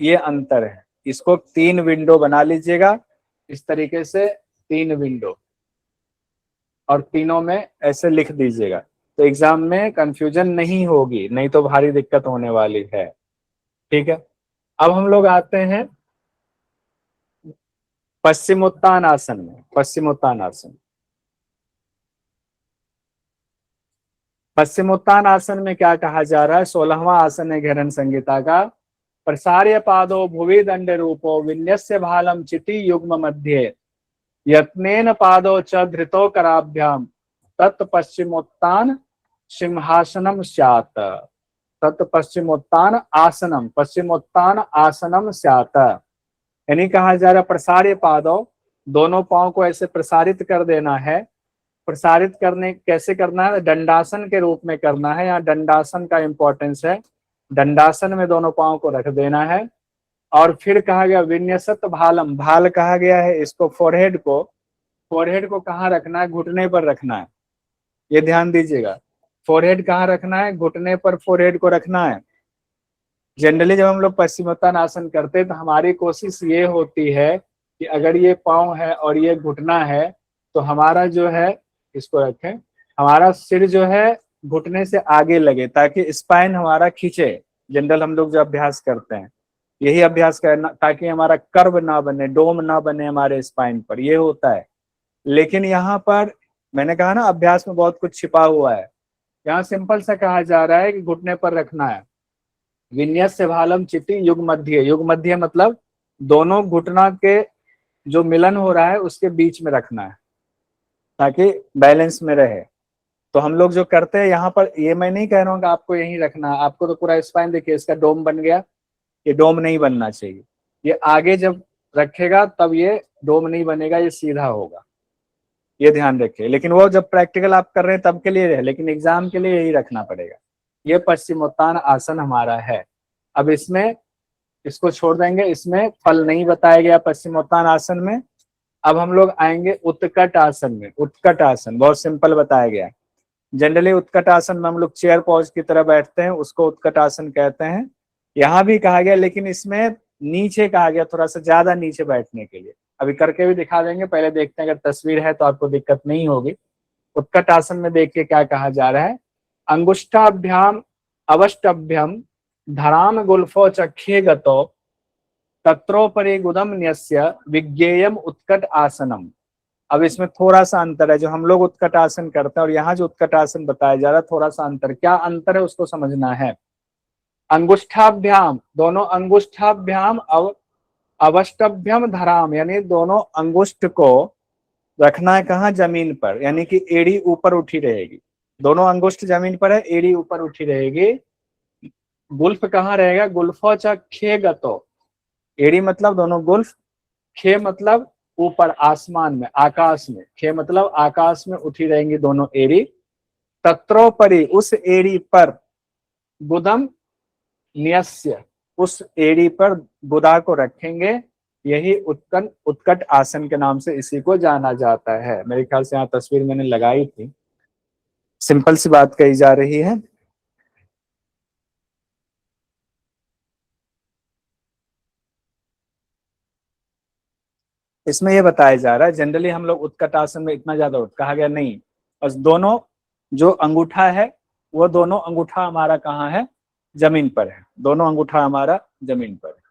ये अंतर है। इसको तीन विंडो बना लीजिएगा इस तरीके से, तीन विंडो, और तीनों में ऐसे लिख दीजिएगा, तो एग्जाम में कंफ्यूजन नहीं होगी, नहीं तो भारी दिक्कत होने वाली है। ठीक है, अब हम लोग आते हैं पश्चिमोत्तान आसन में। पश्चिमोत्तान आसन, पश्चिमोत्तान आसन में क्या कहा जा रहा है, 16वां आसन है घेरन संहिता का। प्रसार्य पादो भुवि दंड रूपो विन्यस्य भालम चिति युग्म मध्य यत्नेन पादो च धृतो कराभ्याम तत् पश्चिमोत्तान सिंहासनम स्यात्। तत् पश्चिमोत्तान आसनम, पश्चिमोत्तान आसनम स्यात्। यानी कहा जा रहा प्रसार्य पादो, दोनों पांव को ऐसे प्रसारित कर देना है। प्रसारित करने कैसे करना है, दंडासन के रूप में करना है। यहाँ दंडासन का इंपॉर्टेंस है, दंडासन में दोनों पांव को रख देना है। और फिर कहा गया विन्यसत भालम, भाल कहा गया है इसको फोरहेड को, फोरहेड को कहाँ रखना है, घुटने पर रखना है। ये ध्यान दीजिएगा, फोरहेड कहाँ रखना है, घुटने पर फोरहेड को रखना है। जनरली जब हम लोग पश्चिमोत्तान आसन करते हैं तो हमारी कोशिश ये होती है कि अगर ये पाँव है और ये घुटना है तो हमारा जो है, इसको रखें, हमारा सिर जो है घुटने से आगे लगे ताकि स्पाइन हमारा खींचे। जनरल हम लोग जो अभ्यास करते हैं यही अभ्यास करना, ताकि हमारा कर्व ना बने, डोम ना बने हमारे स्पाइन पर, ये होता है। लेकिन यहाँ पर मैंने कहा ना अभ्यास में बहुत कुछ छिपा हुआ है। यहाँ सिंपल सा कहा जा रहा है कि घुटने पर रखना है। विन्यस्य भालम चिति युग मध्य, युग मध्य मतलब दोनों घुटना के जो मिलन हो रहा है उसके बीच में रखना है ताकि बैलेंस में रहे। तो हम लोग जो करते हैं यहाँ पर, ये मैं नहीं कह रहा हूँ कि आपको यहीं रखना है, आपको तो पूरा स्पाइन देखिए इसका डोम बन गया, ये डोम नहीं बनना चाहिए। ये आगे जब रखेगा तब ये डोम नहीं बनेगा, ये सीधा होगा, ये ध्यान रखिए। लेकिन वो जब प्रैक्टिकल आप कर रहे हैं तब के लिए है, लेकिन एग्जाम के लिए यही रखना पड़ेगा। ये पश्चिमोत्तान आसन हमारा है। अब इसमें इसको छोड़ देंगे, इसमें फल नहीं बताया गया पश्चिमोत्तान आसन में। अब हम लोग आएंगे उत्कट आसन में। उत्कट आसन बहुत सिंपल बताया गया है। जनरली उत्कट आसन में हम लोग चेयर पॉज की तरह बैठते हैं, उसको उत्कट आसन कहते हैं। यहाँ भी कहा गया, लेकिन इसमें नीचे कहा गया, थोड़ा सा ज्यादा नीचे बैठने के लिए। अभी करके भी दिखा देंगे, पहले देखते हैं, अगर तस्वीर है तो आपको दिक्कत नहीं होगी। उत्कट आसन में देखिए क्या कहा जा रहा है। अंगुष्ठाभ्याम अवष्टभ्यम धराम गुल्फो चक्षे गतो तत्रोपरि गुदम न्यस्य विज्ञेयम उत्कट आसनम। अब इसमें थोड़ा सा अंतर है, जो हम लोग उत्कट आसन करते हैं और यहाँ जो उत्कट आसन बताया जा रहा है, थोड़ा सा अंतर। क्या अंतर है उसको समझना है। अंगुष्ठाभ्याम, दोनों अंगुष्ठाभ्याम अवष्टभ्यम धराम, यानी दोनों अंगुष्ठ को रखना है कहाँ, जमीन पर, यानी कि एड़ी ऊपर उठी रहेगी। दोनों अंगुष्ठ जमीन पर है, एड़ी ऊपर उठी रहेगी। गुल्फ कहाँ रहेगा, गुल्फो च खे गतो, एड़ी मतलब दोनों गुल्फ, खे मतलब ऊपर आसमान में, आकाश में, खे मतलब आकाश में उठी रहेंगी दोनों एड़ी। तत्रोपरि, उस एड़ी पर, गुदम न्यस्य, उस एड़ी पर गुदा को रखेंगे। यही उत्कट आसन के नाम से इसी को जाना जाता है। मेरे ख्याल से यहाँ तस्वीर मैंने लगाई थी। सिंपल सी बात कही जा रही है। इसमें यह बताया जा रहा है, जनरली हम लोग उत्कट आसन में इतना ज्यादा कहा गया नहीं, बस दोनों जो अंगूठा है वो दोनों अंगूठा हमारा कहाँ है, जमीन पर है। दोनों अंगूठा हमारा जमीन पर है।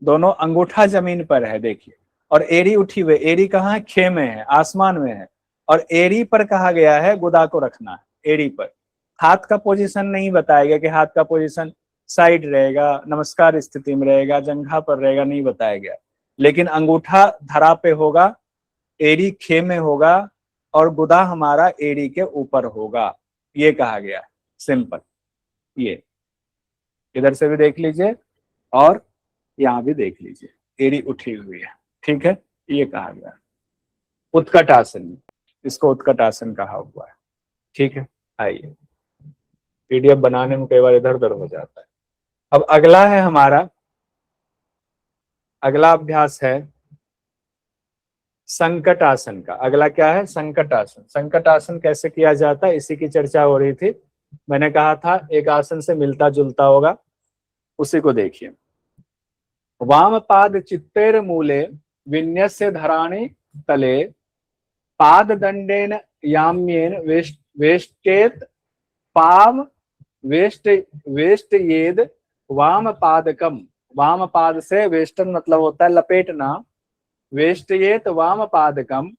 दोनों अंगूठा जमीन पर है, देखिए। और एड़ी उठी हुई, एड़ी कहाँ है, खे में है, आसमान में है। और एड़ी पर कहा गया है गुदा को रखना है, एड़ी पर। हाथ का पोजीशन नहीं बताया गया कि हाथ का पोजीशन साइड रहेगा, नमस्कार स्थिति में रहेगा, जंघा पर रहेगा, नहीं बताया गया। लेकिन अंगूठा धरा पे होगा, एड़ी खे में होगा, और गुदा हमारा एड़ी के ऊपर होगा, ये कहा गया है। सिंपल। ये इधर से भी देख लीजिए और यहाँ भी देख लीजिए, एड़ी उठी हुई है। ठीक है, ये कहा गया उत्कट आसन, इसको उत्कट आसन कहा हुआ है। ठीक है, आइए। पीडीएफ बनाने में कई बार इधर उधर हो जाता है। अब अगला है हमारा, अगला अभ्यास है संकट आसन का। अगला क्या है, संकट आसन। संकट आसन कैसे किया जाता है, इसी की चर्चा हो रही थी। मैंने कहा था एक आसन से मिलता जुलता होगा, उसी को देखिए। वाम पाद चित्तेर मूले विन्यस्य धराणि तले पाद दंडेन याम्येन वेष्टेत पाम वेष्ट वेष्टयेद वाम पादकम। वाम पाद से वेष्टन मतलब होता है लपेटना। वेष्टयेत वाम पादकम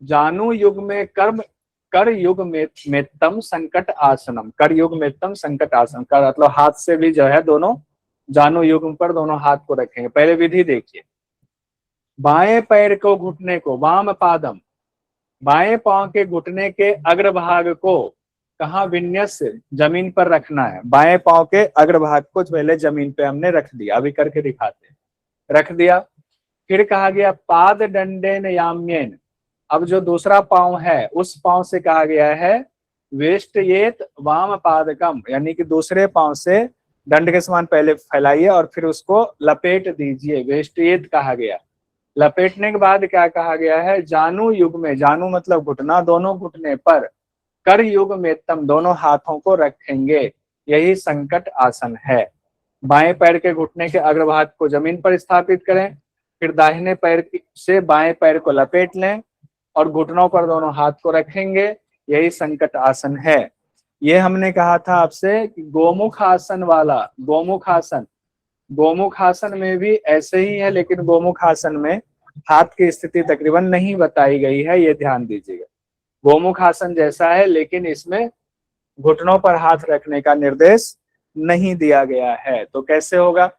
जानु युग में कर्म कर युग में तम संकट आसनम। कर युग में तम संकट आसन, कर मतलब हाथ से भी जो है दोनों जानु युग पर दोनों हाथ को रखेंगे। पहले विधि देखिए। बाएं पैर को घुटने को, वाम पादम, बाएं पांव के घुटने के अग्रभाग को कहाँ, विन्यास, जमीन पर रखना है। बाएं पांव के अग्रभाग को पहले जमीन पे हमने रख दिया, अभी करके दिखाते हैं। रख दिया, फिर कहा गया पाद दंडेन याम्येन। अब जो दूसरा पांव है उस पांव से कहा गया है वेष्टयेत वाम पादकम, यानी कि दूसरे पांव से दंड के समान पहले फैलाइए और फिर उसको लपेट दीजिए, वेष्टयेत कहा गया। लपेटने के बाद क्या कहा गया है, जानु युग में, जानु मतलब घुटना, दोनों घुटने पर कर युग में तम, दोनों हाथों को रखेंगे। यही संकट आसन है। बाएं पैर के घुटने के अग्रभाग को जमीन पर स्थापित करें, फिर दाहिने पैर से बाएं पैर को लपेट लें और घुटनों पर दोनों हाथ को रखेंगे। यही संकट आसन है। ये हमने कहा था आपसे कि गोमुख आसन वाला, गोमुख आसन, गोमुख आसन में भी ऐसे ही है, लेकिन गोमुख आसन में हाथ की स्थिति तकरीबन नहीं बताई गई है, ये ध्यान दीजिएगा। गोमुख आसन जैसा है, लेकिन इसमें घुटनों पर हाथ रखने का निर्देश नहीं दिया गया है। तो कैसे होगा,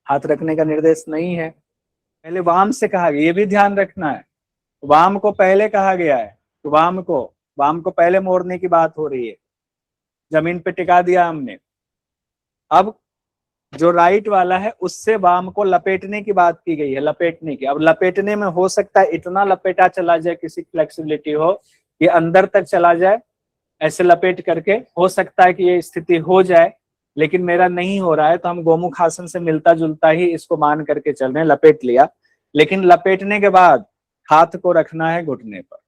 हाथ रखने का निर्देश नहीं है। पहले वाम से कहा गया, ये भी ध्यान रखना है। वाम को पहले कहा गया है, तो वाम को पहले मोड़ने की बात हो रही है। जमीन पे टिका दिया हमने। अब जो राइट वाला है उससे वाम को लपेटने की बात की गई है, लपेटने की। अब लपेटने में हो सकता है इतना लपेटा चला जाए, किसी फ्लेक्सिबिलिटी हो, ये अंदर तक चला जाए, ऐसे लपेट करके, हो सकता है कि ये स्थिति हो जाए, लेकिन मेरा नहीं हो रहा है, तो हम गोमुख आसन से मिलता जुलता ही इसको मान करके चल रहे हैं। लपेट लिया, लेकिन लपेटने के बाद हाथ को रखना है घुटने पर,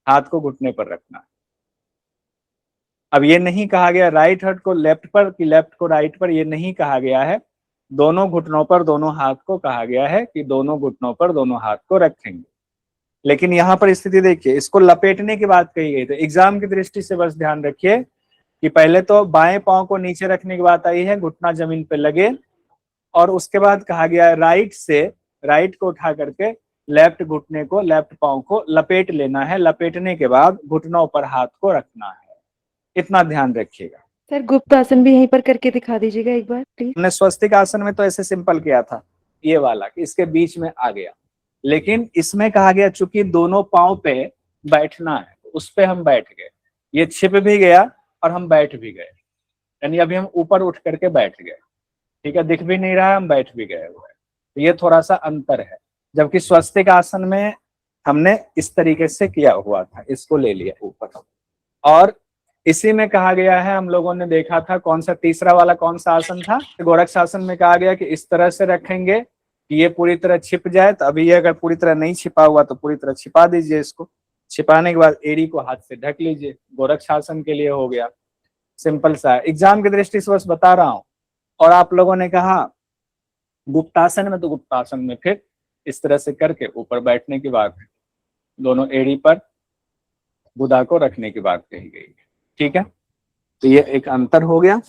हाथ को घुटने पर रखना है। अब ये नहीं कहा गया राइट हाथ को लेफ्ट पर कि लेफ्ट को राइट पर, ये नहीं कहा गया है। दोनों घुटनों पर दोनों हाथ को कहा गया है कि दोनों घुटनों पर दोनों हाथ को रखेंगे। लेकिन यहाँ पर स्थिति देखिए, इसको लपेटने की बात कही गई, तो एग्जाम की दृष्टि से बस ध्यान रखिए कि पहले तो बाएं पांव को नीचे रखने की बात आई है, घुटना जमीन पे लगे, और उसके बाद कहा गया है राइट से, राइट को उठा करके लेफ्ट घुटने को, लेफ्ट पांव को लपेट लेना है। लपेटने के बाद घुटनों पर हाथ को रखना है, इतना ध्यान रखिएगा। सर गुप्त आसन भी यहीं पर करके दिखा दीजिएगा एक बार प्लीज। हमने स्वस्तिक आसन में तो ऐसे सिंपल किया था, ये वाला कि इसके बीच में आ गया, लेकिन इसमें कहा गया चूंकि दोनों पांव पे बैठना है, उस पे हम बैठ गए, ये छिप भी गया और हम बैठ भी गए, यानी अभी हम ऊपर उठ करके बैठ गए, ठीक है, दिख भी नहीं रहा है, हम बैठ भी गए हुए, तो ये थोड़ा सा अंतर है। जबकि स्वस्तिक आसन में हमने इस तरीके से किया हुआ था, इसको ले लिया ऊपर, और इसी में कहा गया है, हम लोगों ने देखा था कौन सा तीसरा वाला कौन सा आसन था, गोरक्ष आसन में कहा गया कि इस तरह से रखेंगे कि ये पूरी तरह छिप जाए। तो अभी ये अगर पूरी तरह नहीं छिपा हुआ तो पूरी तरह छिपा दीजिए इसको, छिपाने के बाद एड़ी को हाथ से ढक लीजिए, गोरक्ष आसन के लिए हो गया, सिंपल सा। एग्जाम की दृष्टि से बस बता रहा हूं। और आप लोगों ने कहा गुप्तासन में, तो गुप्तासन में फिर इस तरह से करके ऊपर बैठने की बात है, दोनों एड़ी पर गुदा को रखने की बात कही गई है, ठीक है। तो ये एक अंतर हो गया,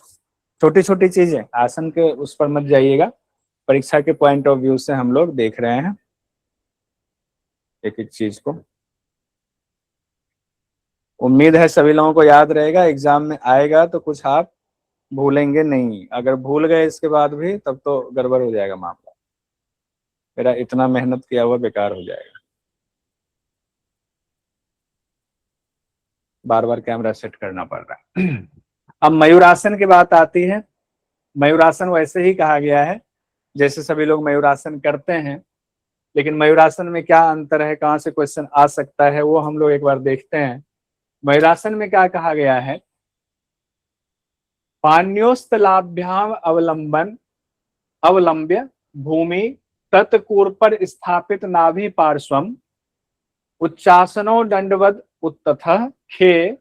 छोटी छोटी चीजें, आसन के उस पर मत जाइएगा, परीक्षा के पॉइंट ऑफ व्यू से हम लोग देख रहे हैं एक एक चीज को। उम्मीद है सभी लोगों को याद रहेगा, एग्जाम में आएगा तो कुछ आप भूलेंगे नहीं। अगर भूल गए इसके बाद भी तब तो गड़बड़ हो जाएगा मामला, मेरा इतना मेहनत किया हुआ बेकार हो जाएगा। बार बार कैमरा सेट करना पड़ रहा है। अब मयूरासन की बात आती है। मयूरासन वैसे ही कहा गया है जैसे सभी लोग मयूरासन करते हैं, लेकिन मयूरासन में क्या अंतर है, कहाँ से क्वेश्चन आ सकता है, वो हम लोग एक बार देखते हैं। मयूरासन में क्या कहा गया है, पाण्योस्तलाभ्याम अवलंबन अवलंब्य भूमि तत्कूर पर स्थापित नाभि पार्श्वम उच्चासनो दंडवद उत्तथ खे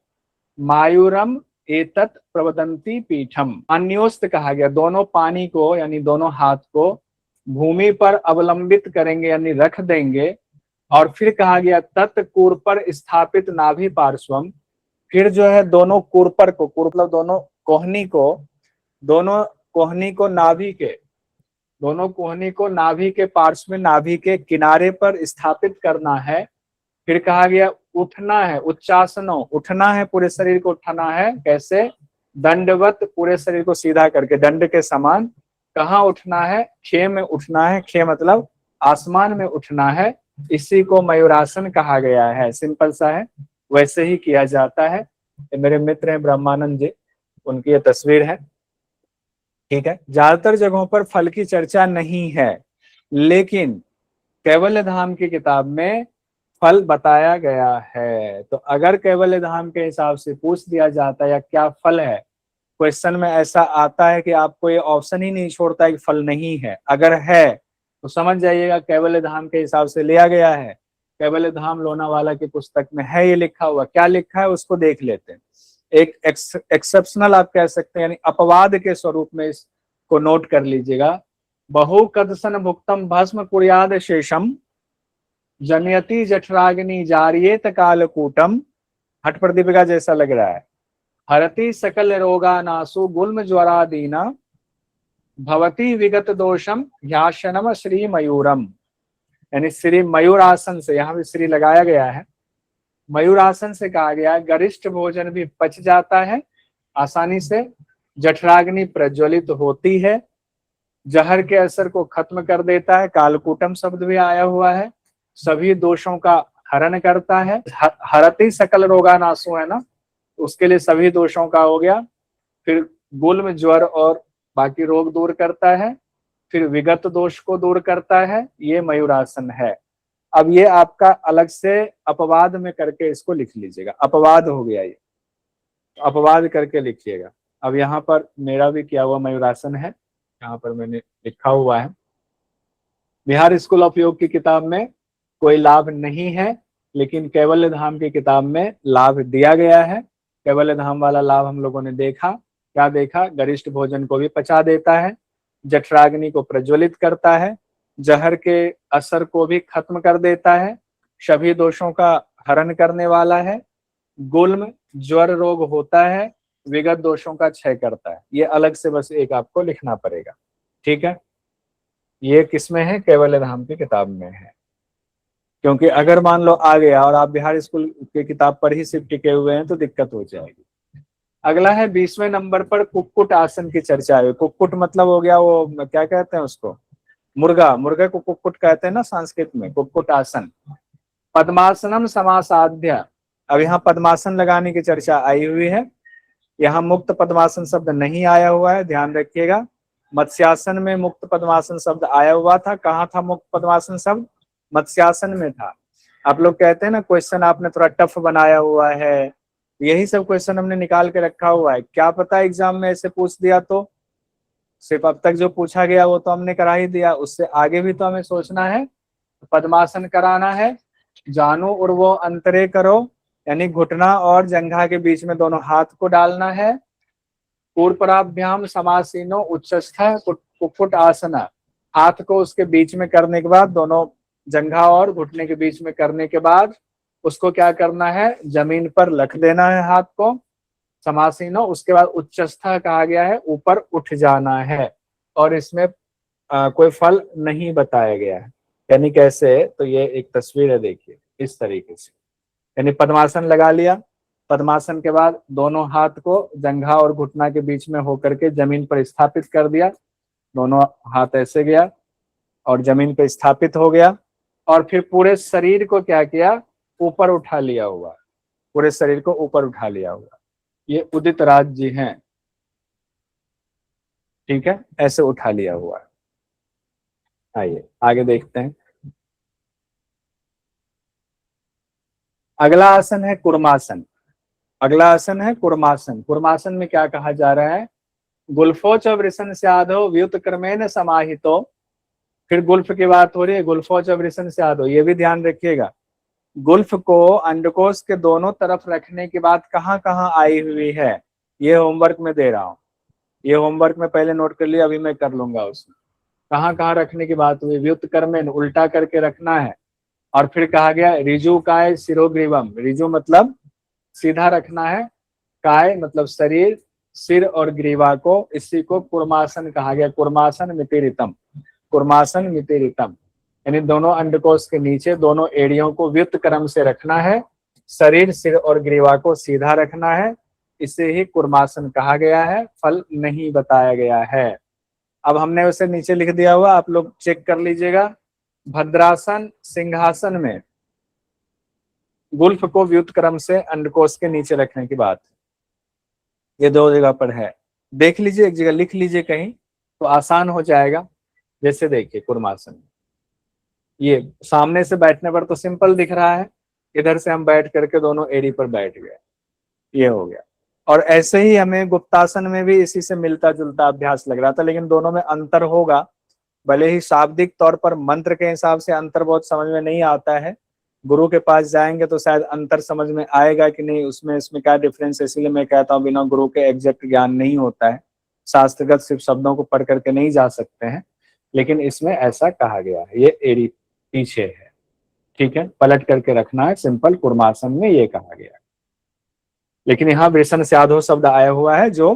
मायूरम एतत् प्रवदंती पीठम। पान्योस्त कहा गया, दोनों पानी को यानी दोनों हाथ को भूमि पर अवलंबित करेंगे यानी रख देंगे, और फिर कहा गया तत्कूर पर स्थापित नाभि पार्श्वम, फिर जो है दोनों कुरपर को, कुर मतलब दोनों कोहनी को, दोनों कोहनी को नाभि के, दोनों कोहनी को नाभि के पार्श्व में, नाभि के किनारे पर स्थापित करना है। फिर कहा गया उठना है, उच्चासनो, उठना है, पूरे शरीर को उठाना है, कैसे, दंडवत, पूरे शरीर को सीधा करके दंड के समान। कहाँ उठना है, खे में उठना है, खे मतलब आसमान में उठना है, इसी को मयूरासन कहा गया है। सिंपल सा है, वैसे ही किया जाता है। मेरे मित्र हैं ब्रह्मानंद जी, उनकी ये तस्वीर है, ठीक है। ज्यादातर जगहों पर फल की चर्चा नहीं है, लेकिन कैवल्य धाम की किताब में फल बताया गया है। तो अगर कैवल्य धाम के हिसाब से पूछ दिया जाता है या क्या फल है, क्वेश्चन में ऐसा आता है कि आपको ये ऑप्शन ही नहीं छोड़ता है कि फल नहीं है, अगर है तो समझ जाइएगा कैवल्य धाम के हिसाब से लिया गया है। कैवल्य धाम लोनावाला की पुस्तक में है ये लिखा हुआ, क्या लिखा है उसको देख लेते हैं। एक एक्सेप्शनल आप कह सकते हैं, यानी अपवाद के स्वरूप में इसको नोट कर लीजिएगा। बहु कदसन भुक्तम भस्म कुर्याद शेषम जनयति जठराग्नि जारियेत कालकूटम, हठ प्रदीपिका जैसा लग रहा है। हरति सकल रोगा नासु गुल्म ज्वरादीना भवती विगत दोषम ह्याशनम श्री मयूरम, यानी श्री मयूर आसन से, यहाँ भी श्री लगाया गया है, मयूर आसन से कहा गया है गरिष्ठ भोजन भी पच जाता है आसानी से, जठराग्नि प्रज्वलित होती है, जहर के असर को खत्म कर देता है, कालकूटम शब्द भी आया हुआ है, सभी दोषों का हरण करता है। हरति सकल रोगानासु है ना, उसके लिए सभी दोषों का हो गया। फिर गुल्म ज्वर और बाकी रोग दूर करता है, फिर विगत दोष को दूर करता है, ये मयूरासन है। अब ये आपका अलग से अपवाद में करके इसको लिख लीजिएगा, अपवाद हो गया ये, अपवाद करके लिखिएगा। अब यहाँ पर मेरा भी किया हुआ मयूरासन है, यहाँ पर मैंने लिखा हुआ है। बिहार स्कूल ऑफ योग की किताब में कोई लाभ नहीं है, लेकिन कैवल्य धाम की किताब में लाभ दिया गया है। कैवल्य धाम वाला लाभ हम लोगों ने देखा। क्या देखा? गरिष्ठ भोजन को भी पचा देता है, जठराग्नि को प्रज्वलित करता है, जहर के असर को भी खत्म कर देता है, सभी दोषों का हरण करने वाला है, गुल्म ज्वर रोग होता है, विगत दोषों का क्षय करता है। ये अलग से बस एक आपको लिखना पड़ेगा, ठीक है। ये किसमें है? केवल धाम की किताब में है। क्योंकि अगर मान लो आ गया और आप बिहार स्कूल की किताब पर ही सिर्फ टिके हुए हैं तो दिक्कत हो जाएगी। अगला है 20वें नंबर पर कुक्कुट आसन की चर्चा है। कुक्कुट मतलब हो गया वो क्या कहते हैं उसको? मुर्गा। मुर्गे को कुक्कुट कहते हैं ना संस्कृत में, कुक्कुट आसन। पद्मासनम समासाध्य। अब यहाँ पद्मासन लगाने की चर्चा आई हुई है। यहाँ मुक्त पद्मासन शब्द नहीं आया हुआ है, ध्यान रखिएगा। मत्स्यासन में मुक्त पद्मासन शब्द आया हुआ था। कहाँ था मुक्त पद्मासन शब्द? मत्स्यासन में था। आप लोग कहते हैं ना क्वेश्चन आपने थोड़ा टफ बनाया हुआ है, यही सब क्वेश्चन हमने निकाल के रखा हुआ है। क्या पता एग्जाम में ऐसे पूछ दिया तो? सिर्फ अब तक जो पूछा गया वो तो हमने करा ही दिया, उससे आगे भी तो हमें सोचना है। पद्मासन कराना है। जानो और वो अंतरे करो, यानी घुटना और जंघा के बीच में दोनों हाथ को डालना है। पूर्वपराभ्याम समासीनो उच्चस्थ कुक्कुट आसना। हाथ को उसके बीच में करने के बाद, दोनों जंघा और घुटने के बीच में करने के बाद उसको क्या करना है? जमीन पर रख देना है हाथ को, समासीनो। उसके बाद उच्चस्थ कहा गया है, ऊपर उठ जाना है। और इसमें कोई फल नहीं बताया गया है। यानी कैसे? तो ये एक तस्वीर है, देखिए इस तरीके से। यानी पद्मासन लगा लिया, पद्मासन के बाद दोनों हाथ को जंघा और घुटना के बीच में होकर के जमीन पर स्थापित कर दिया। दोनों हाथ ऐसे गया और जमीन पर स्थापित हो गया। और फिर पूरे शरीर को क्या किया? ऊपर उठा लिया हुआ। पूरे शरीर को ऊपर उठा लिया हुआ। ये उदित राज जी हैं, ठीक है, ऐसे उठा लिया हुआ है। आइए आगे देखते हैं। अगला आसन है कुर्मासन। अगला आसन है कुर्मासन। कुर्मासन में क्या कहा जा रहा है? गुल्फोच वृषण स्यादो व्युत क्रमेण समाहितो। फिर गुल्फ की बात हो रही है, गुल्फोच वृषण स्यादो, ये भी ध्यान रखिएगा। गुल्फ को अंडकोश के दोनों तरफ रखने की बात कहाँ कहाँ आई हुई है, ये होमवर्क में दे रहा हूँ। ये होमवर्क में पहले नोट कर लिया, अभी मैं कर लूंगा उसमें। कहाँ कहाँ रखने की बात हुई? व्युत क्रमेण, उल्टा करके रखना है। और फिर कहा गया रिजु काय शिरोग्रीवम। रिजु मतलब सीधा रखना है, काय मतलब शरीर, सिर और ग्रीवा को, इसी को कुर्मासन कहा गया। कुर्मासन मितिरितम, कुर्मासन मितिरितम। यानी दोनों अंडकोश के नीचे दोनों एड़ियों को व्युत क्रम से रखना है, शरीर, सिर और ग्रीवा को सीधा रखना है। इसे ही कुर्मासन कहा गया है, फल नहीं बताया गया है। अब हमने उसे नीचे लिख दिया हुआ, आप लोग चेक कर लीजिएगा। भद्रासन सिंहासन में गुल्फ को व्युत क्रम से अंडकोश के नीचे रखने की बात, ये दो जगह पर है। देख लीजिए, एक जगह लिख लीजिए कहीं तो आसान हो जाएगा। जैसे देखिए कुर्मासन, ये सामने से बैठने पर तो सिंपल दिख रहा है, इधर से हम बैठ करके दोनों एड़ी पर बैठ गए, ये हो गया। और ऐसे ही हमें गुप्तासन में भी इसी से मिलता जुलता अभ्यास लग रहा था, लेकिन दोनों में अंतर होगा। भले ही शाब्दिक तौर पर मंत्र के हिसाब से अंतर बहुत समझ में नहीं आता है, गुरु के पास जाएंगे तो शायद अंतर समझ में आएगा कि नहीं, उसमें इसमें क्या डिफरेंस है। इसीलिए मैं कहता हूँ बिना गुरु के एग्जैक्ट ज्ञान नहीं होता है, शास्त्रगत सिर्फ शब्दों को पढ़ करके नहीं जा सकते हैं। लेकिन इसमें ऐसा कहा गया है, ये एड़ी पीछे है, ठीक है, पलट करके रखना है, सिंपल कुर्मासन में ये कहा गया है। लेकिन यहाँ वृषण स्याधो शब्द आया हुआ है, जो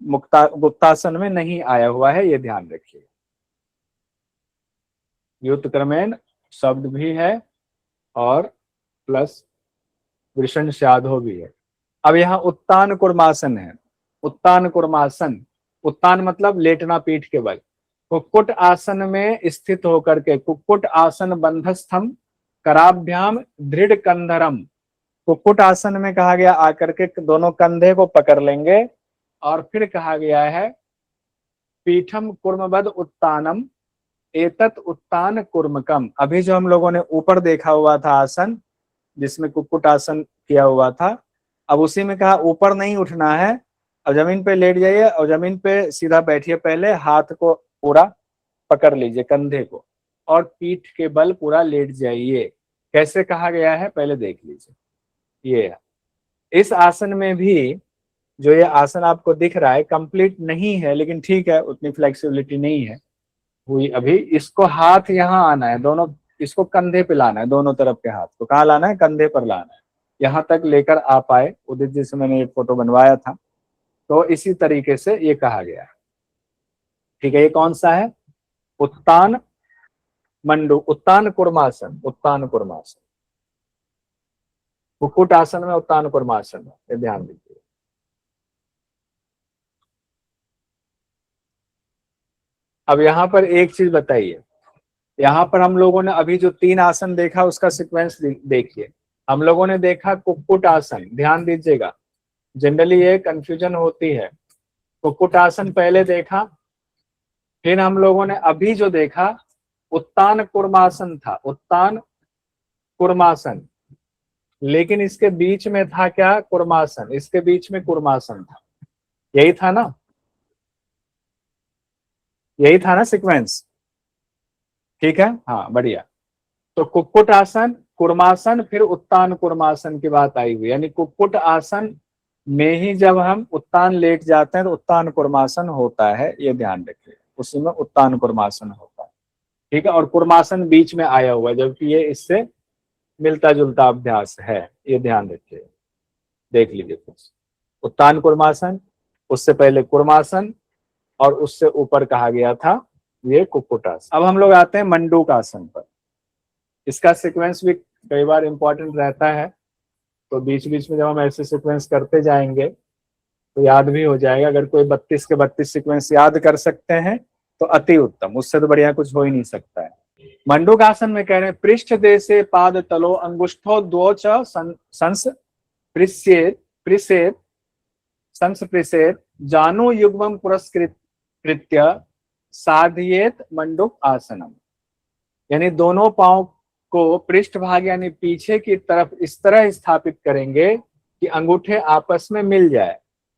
गुप्तासन में नहीं आया हुआ है, ये ध्यान रखिए। युत क्रमेण शब्द भी है और प्लस वृषण स्याधो भी है। अब यहाँ उत्तान कुर्मासन है। उत्तान कुर्मासन, उत्तान मतलब लेटना पीठ के बल। कुक्कुट आसन में स्थित होकर के, कुक्कुट आसन बंधस्थम कराभ्याम दृढ़ कंधरम। कुक्कुट आसन में कहा गया आकर के दोनों कंधे को पकड़ लेंगे। और फिर कहा गया है पीठम कुर्मबद उत्तानम एतत उत्तान कुर्मकम। अभी जो हम लोगों ने ऊपर देखा हुआ था आसन, जिसमें कुक्कुट आसन किया हुआ था, अब उसी में कहा ऊपर नहीं उठना है, अब जमीन पे लेट जाइए और जमीन पे सीधा बैठिए, पहले हाथ को पूरा पकड़ लीजिए कंधे को और पीठ के बल पूरा लेट जाइए। कैसे कहा गया है पहले देख लीजिए। ये है। इस आसन में भी जो ये आसन आपको दिख रहा है कंप्लीट नहीं है, लेकिन ठीक है, उतनी फ्लेक्सिबिलिटी नहीं है हुई अभी। इसको हाथ यहाँ आना है, दोनों इसको कंधे पे लाना है, दोनों तरफ के हाथ को कहाँ लाना है, कंधे पर लाना है, यहाँ तक लेकर आ पाए। उदित जी से मैंने ये फोटो बनवाया था, तो इसी तरीके से ये कहा गया है। ठीक है, ये कौन सा है, उत्तान मंडू, उत्तान कुर्मासन, उत्तान कुर्मासन, कुक्कुट आसन में उत्तान कुर्मासन है, ये ध्यान दीजिए। अब यहाँ पर एक चीज बताइए, यहाँ पर हम लोगों ने अभी जो 3 आसन देखा उसका सीक्वेंस देखिए। हम लोगों ने देखा कुक्कुट आसन, ध्यान दीजिएगा, जनरली ये कंफ्यूजन होती है। कुक्कुट आसन पहले देखा, फिर हम लोगों ने अभी जो देखा उत्तान कुर्मासन था, उत्तान कुर्मासन, लेकिन इसके बीच में था क्या, कुर्मासन, इसके बीच में कुर्मासन था, यही था ना, यही था ना सीक्वेंस। ठीक है, हाँ बढ़िया। तो कुक्कुट आसन, कुर्मासन, फिर उत्तान कुर्मासन की बात आई हुई, यानी कुक्कुट आसन में ही जब हम उत्तान लेट जाते हैं तो उत्तान कुर्मासन होता है, ये ध्यान रखिए, उसी में उत्तान कुर्मासन होता है। ठीक है, और कुर्मासन बीच में आया हुआ है, जबकि ये इससे मिलता जुलता अभ्यास है, ये ध्यान रखिए। देख लीजिए कुछ, उत्तान कुर्मासन, उससे पहले कुर्मासन, और उससे ऊपर कहा गया था ये कुक्कुटासन। अब हम लोग आते हैं मंडूक आसन पर। इसका सीक्वेंस भी कई बार इंपॉर्टेंट रहता है, तो बीच बीच में जब हम ऐसे सीक्वेंस करते जाएंगे तो याद भी हो जाएगा। अगर कोई 32 के 32 सीक्वेंस याद कर सकते हैं तो अति उत्तम, उससे तो बढ़िया कुछ हो ही नहीं सकता है। मंडूक आसन में कह रहे हैं, पृष्ठ देशे पाद तलो अंगुष्ठो द्वौ च संस पृष्ठेत पृष्ठेत संस पृष्ठेत जानु युग्मं पुरस्कृत कृत्य साधयेत मंडूक आसनम। यानी दोनों पांव को पृष्ठभाग यानी पीछे की तरफ इस तरह स्थापित करेंगे कि अंगूठे आपस में मिल जाए।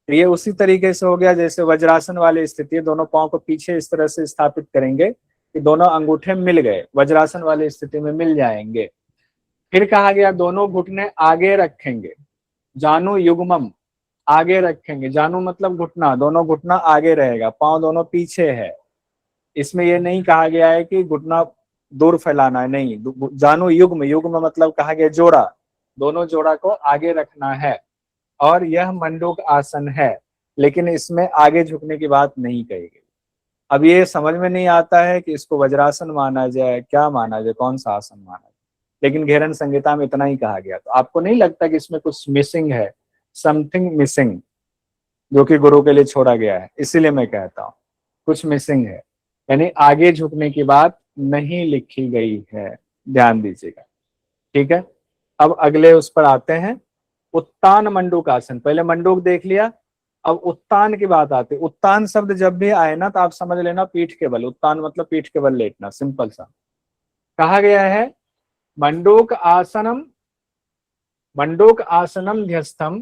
तो ये उसी तरीके से हो गया जैसे वज्रासन वाली स्थिति, दोनों पांव को पीछे इस तरह से स्थापित करेंगे कि दोनों अंगूठे मिल गए, वज्रासन वाली स्थिति में मिल जाएंगे। फिर कहा गया दोनों घुटने आगे रखेंगे, जानु युग्मम, आगे रखेंगे, जानु मतलब घुटना, दोनों घुटना आगे रहेगा, पांव दोनों पीछे है। इसमें यह नहीं कहा गया है कि घुटना दूर फैलाना है, नहीं, जानु युग्म, युग्म मतलब कहा गया जोड़ा, दोनों जोड़ा को आगे रखना है। और यह मंडूक आसन है, लेकिन इसमें आगे झुकने की बात नहीं कही गई। अब ये समझ में नहीं आता है कि इसको वज्रासन माना जाए, क्या माना जाए, कौन सा आसन माना जाए, लेकिन घेरन संहिता में इतना ही कहा गया। तो आपको नहीं लगता कि इसमें कुछ मिसिंग है, समथिंग मिसिंग, जो कि गुरु के लिए छोड़ा गया है? इसीलिए मैं कहता हूँ कुछ मिसिंग है, यानी आगे झुकने की बात नहीं लिखी गई है, ध्यान दीजिएगा। ठीक है, अब अगले उस पर आते हैं, उत्तान मंडूक आसन। पहले मंडूक देख लिया, अब उत्तान की बात आती है। उत्तान शब्द जब भी आए ना तो आप समझ लेना पीठ के बल, उत्तान मतलब पीठ के बल लेटना, सिंपल सा। कहा गया है मंडूक आसनम, मंडूक आसनम ध्यस्थम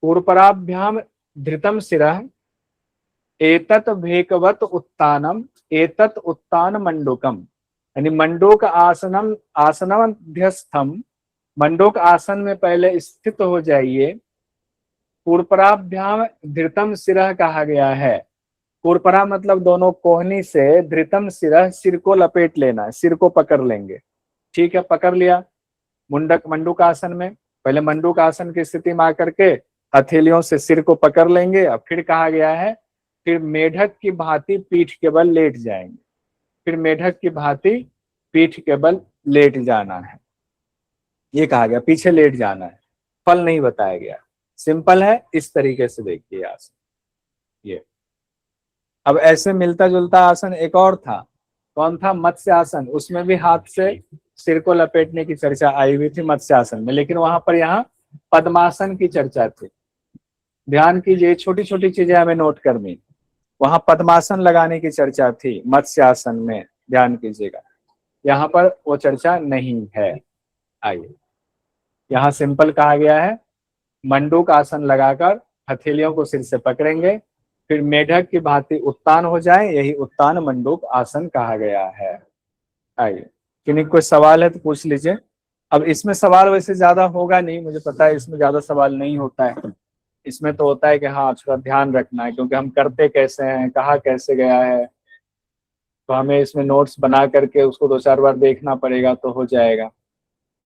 पूर्वपराभ्याम धृतम शिरः एतत् भेकवत उत्तानम एतत् उत्तान मंडूकम। यानी मंडूक आसनम, आसनम ध्यस्थम, मंडूक आसन में पहले स्थित हो जाइए। पूर्वपराभ्याम धृतम शिरः कहा गया है, पूर्वपरा मतलब दोनों कोहनी से, धृतम शिरः सिर को लपेट लेना है, सिर को पकड़ लेंगे। ठीक है, पकड़ लिया मुंडक मंडूक आसन में, पहले मंडूक आसन की स्थिति में आकर के हथेलियों से सिर को पकड़ लेंगे। अब फिर कहा गया है फिर मेढक की भांति पीठ के बल लेट जाएंगे, फिर मेढक की भांति पीठ के बल लेट जाना है, ये कहा गया, पीछे लेट जाना है, फल नहीं बताया गया, सिंपल है। इस तरीके से देखिए आसन ये। अब ऐसे मिलता जुलता आसन एक और था, कौन था, मत्स्य आसन। उसमें भी हाथ से सिर को लपेटने की चर्चा आई हुई थी मत्स्य आसन में, लेकिन वहां पर यहाँ पद्मासन की चर्चा थी। ध्यान कीजिए, छोटी छोटी चीजें हमें नोट करनी। वहां पद्मासन लगाने की चर्चा थी मत्स्य आसन में, ध्यान कीजिएगा, यहाँ पर वो चर्चा नहीं है। आइए, यहाँ सिंपल कहा गया है मंडूक आसन लगाकर हथेलियों को सिर से पकड़ेंगे, फिर मेढक की भांति उत्तान हो जाए, यही उत्तान मंडूक आसन कहा गया है। आइए, किन्हीं कोई सवाल है तो पूछ लीजिए। अब इसमें सवाल वैसे ज्यादा होगा नहीं, मुझे पता है इसमें ज्यादा सवाल नहीं होता है। इसमें तो होता है कि हाँ थोड़ा ध्यान रखना है, क्योंकि हम करते कैसे हैं, कहाँ कैसे गया है, तो हमें इसमें नोट्स बना करके उसको 2-4 बार देखना पड़ेगा तो हो जाएगा।